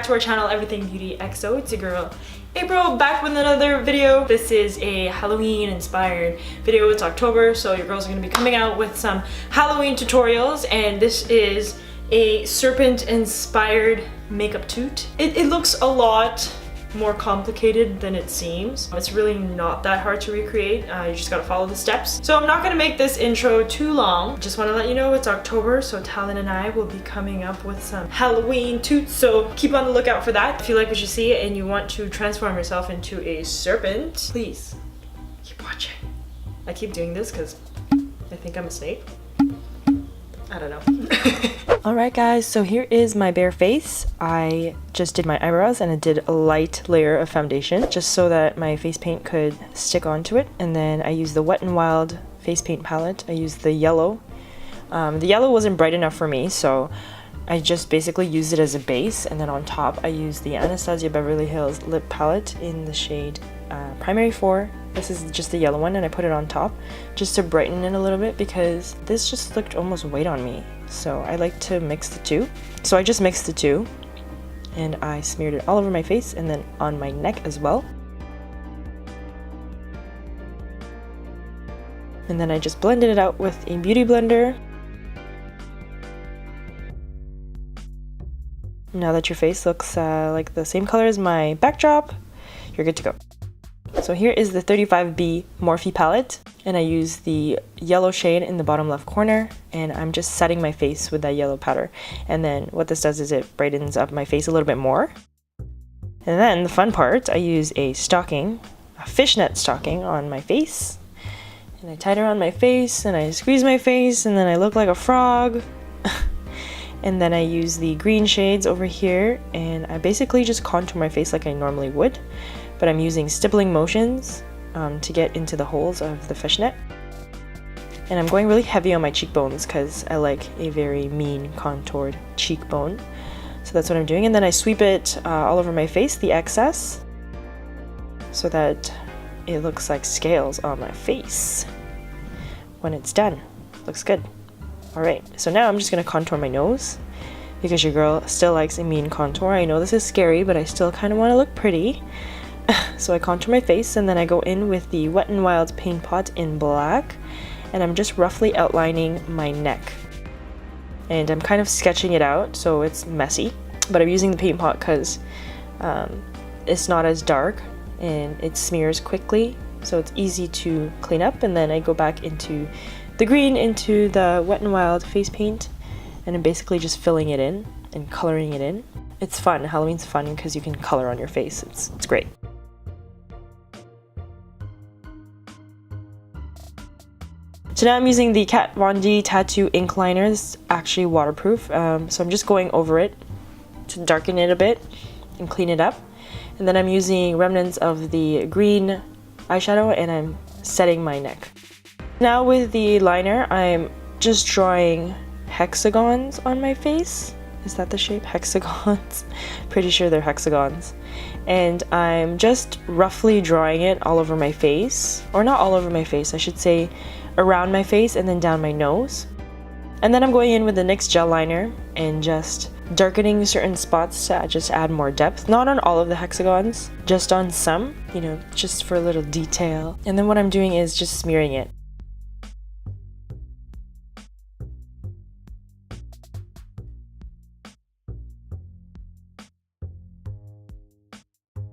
to our channel, Everythingbeautyxo. It's your girl, April, back with another video. This is a Halloween inspired video. It's October, so your girls are gonna be coming out with some Halloween tutorials, and this is a Serpent inspired makeup toot. It looks a lot more complicated than it seems. It's really not that hard to recreate. You just gotta follow the steps. So I'm not gonna make this intro too long. Just wanna let you know it's October, so Talon and I will be coming up with some Halloween toots, so keep on the lookout for that. If you like what you see and you want to transform yourself into a serpent, please keep watching. I keep doing this because I think I'm a snake. I don't know. Alright guys, so here is my bare face. I just did my eyebrows and I did a light layer of foundation just so that my face paint could stick onto it. And then I used the Wet n Wild face paint palette. I used the yellow. The yellow wasn't bright enough for me, so I just basically used it as a base. And then on top I used the Anastasia Beverly Hills lip palette in the shade Primary 4. This is just the yellow one, and I put it on top just to brighten it a little bit because this just looked almost white on me. So I like to mix the two. So I just mixed the two and I smeared it all over my face and then on my neck as well. And then I just blended it out with a beauty blender. Now that your face looks like the same color as my backdrop, you're good to go. So here is the 35B Morphe palette, and I use the yellow shade in the bottom left corner, and I'm just setting my face with that yellow powder. And then what this does is it brightens up my face a little bit more. And then the fun part, I use a stocking, a fishnet stocking on my face, and I tie it around my face and I squeeze my face and then I look like a frog. And then I use the green shades over here and I basically just contour my face like I normally would. But I'm using stippling motions to get into the holes of the fishnet. And I'm going really heavy on my cheekbones because I like a very mean contoured cheekbone. So that's what I'm doing. And then I sweep it all over my face, the excess, so that it looks like scales on my face when it's done. Looks good. Alright, so now I'm just going to contour my nose because your girl still likes a mean contour. I know this is scary, but I still kind of want to look pretty. So I contour my face and then I go in with the Wet n Wild paint pot in black, and I'm just roughly outlining my neck. And I'm kind of sketching it out so it's messy, but I'm using the paint pot because it's not as dark and it smears quickly, so it's easy to clean up. And then I go back into the green, into the Wet n Wild face paint, and I'm basically just filling it in and coloring it in. It's fun. Halloween's fun because you can color on your face. It's great. So now I'm using the Kat Von D Tattoo Ink Liner. It's actually waterproof, so I'm just going over it to darken it a bit and clean it up. And then I'm using remnants of the green eyeshadow and I'm setting my neck. Now with the liner, I'm just drawing hexagons on my face. Is that the shape? Hexagons? Pretty sure they're hexagons. And I'm just roughly drawing it all over my face. Or not all over my face, I should say around my face and then down my nose. And then I'm going in with the NYX gel liner and just darkening certain spots to just add more depth. Not on all of the hexagons, just on some, you know, just for a little detail. And then what I'm doing is just smearing it.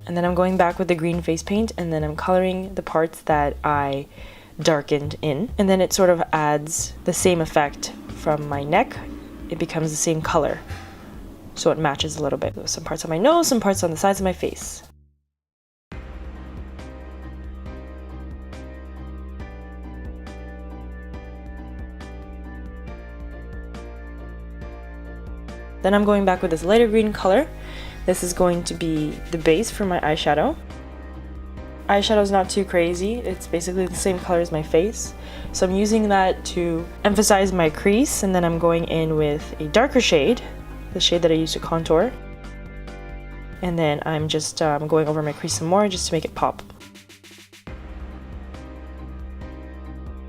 And then I'm going back with the green face paint and then I'm coloring the parts that I darkened in. And then it sort of adds the same effect from my neck. It becomes the same color. So it matches a little bit. Some parts on my nose, some parts on the sides of my face. Then I'm going back with this lighter green color. This is going to be the base for my eyeshadow. Eyeshadow is not too crazy. It's basically the same color as my face. So I'm using that to emphasize my crease, and then I'm going in with a darker shade, the shade that I used to contour. And then I'm just going over my crease some more just to make it pop.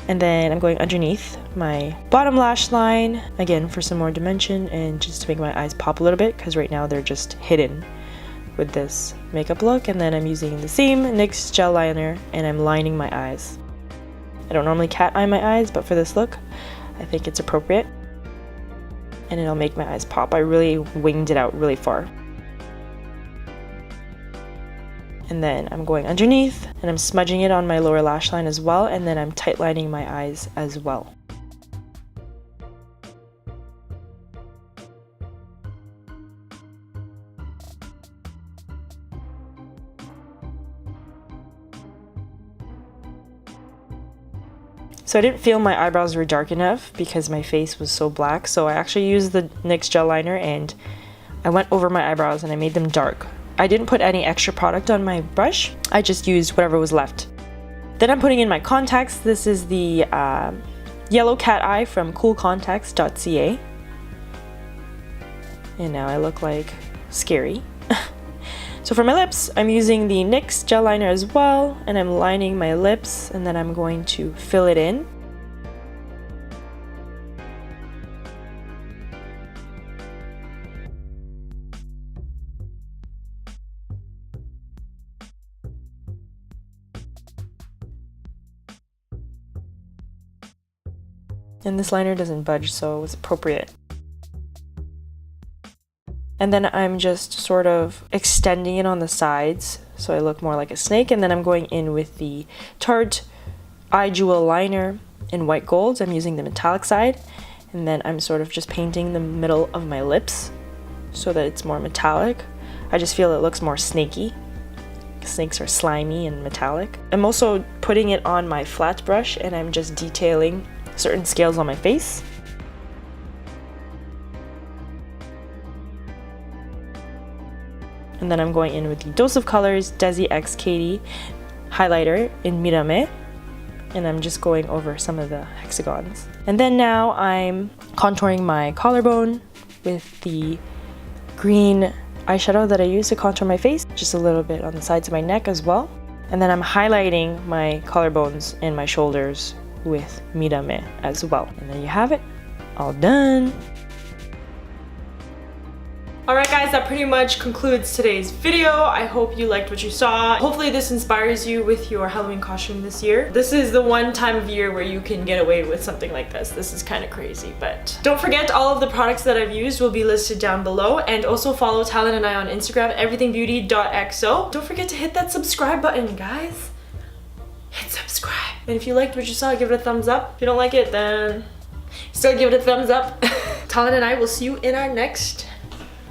And then I'm going underneath my bottom lash line, again for some more dimension and just to make my eyes pop a little bit, because right now they're just hidden with this makeup look. And then I'm using the same NYX gel liner and I'm lining my eyes. I don't normally cat eye my eyes, but for this look, I think it's appropriate. And it'll make my eyes pop. I really winged it out really far. And then I'm going underneath and I'm smudging it on my lower lash line as well, and then I'm tight lining my eyes as well. So I didn't feel my eyebrows were dark enough because my face was so black, so I actually used the NYX gel liner and I went over my eyebrows and I made them dark. I didn't put any extra product on my brush, I just used whatever was left. Then I'm putting in my contacts. This is the yellow cat eye from coolcontacts.ca. And now I look like scary. So for my lips, I'm using the NYX gel liner as well, and I'm lining my lips, and then I'm going to fill it in. And this liner doesn't budge, so it's appropriate. And then I'm just sort of extending it on the sides so I look more like a snake. And then I'm going in with the Tarte Eye Jewel Liner in white gold. I'm using the metallic side. And then I'm sort of just painting the middle of my lips so that it's more metallic. I just feel it looks more snaky. Snakes are slimy and metallic. I'm also putting it on my flat brush and I'm just detailing certain scales on my face. And then I'm going in with the Dose of Colors Desi X Katie highlighter in Mirame. And I'm just going over some of the hexagons. And then now I'm contouring my collarbone with the green eyeshadow that I use to contour my face. Just a little bit on the sides of my neck as well. And then I'm highlighting my collarbones and my shoulders with Mirame as well. And there you have it, all done. Alright guys, that pretty much concludes today's video. I hope you liked what you saw. Hopefully this inspires you with your Halloween costume this year. This is the one time of year where you can get away with something like this. This is kind of crazy, but don't forget all of the products that I've used will be listed down below, and also follow Talon and I on Instagram, everythingbeauty.xo. Don't forget to hit that subscribe button, guys. Hit subscribe. And if you liked what you saw, give it a thumbs up. If you don't like it, then still give it a thumbs up. Talon and I will see you in our next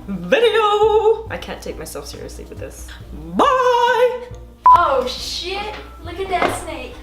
video. I can't take myself seriously with this. Bye! Oh shit, look at that snake.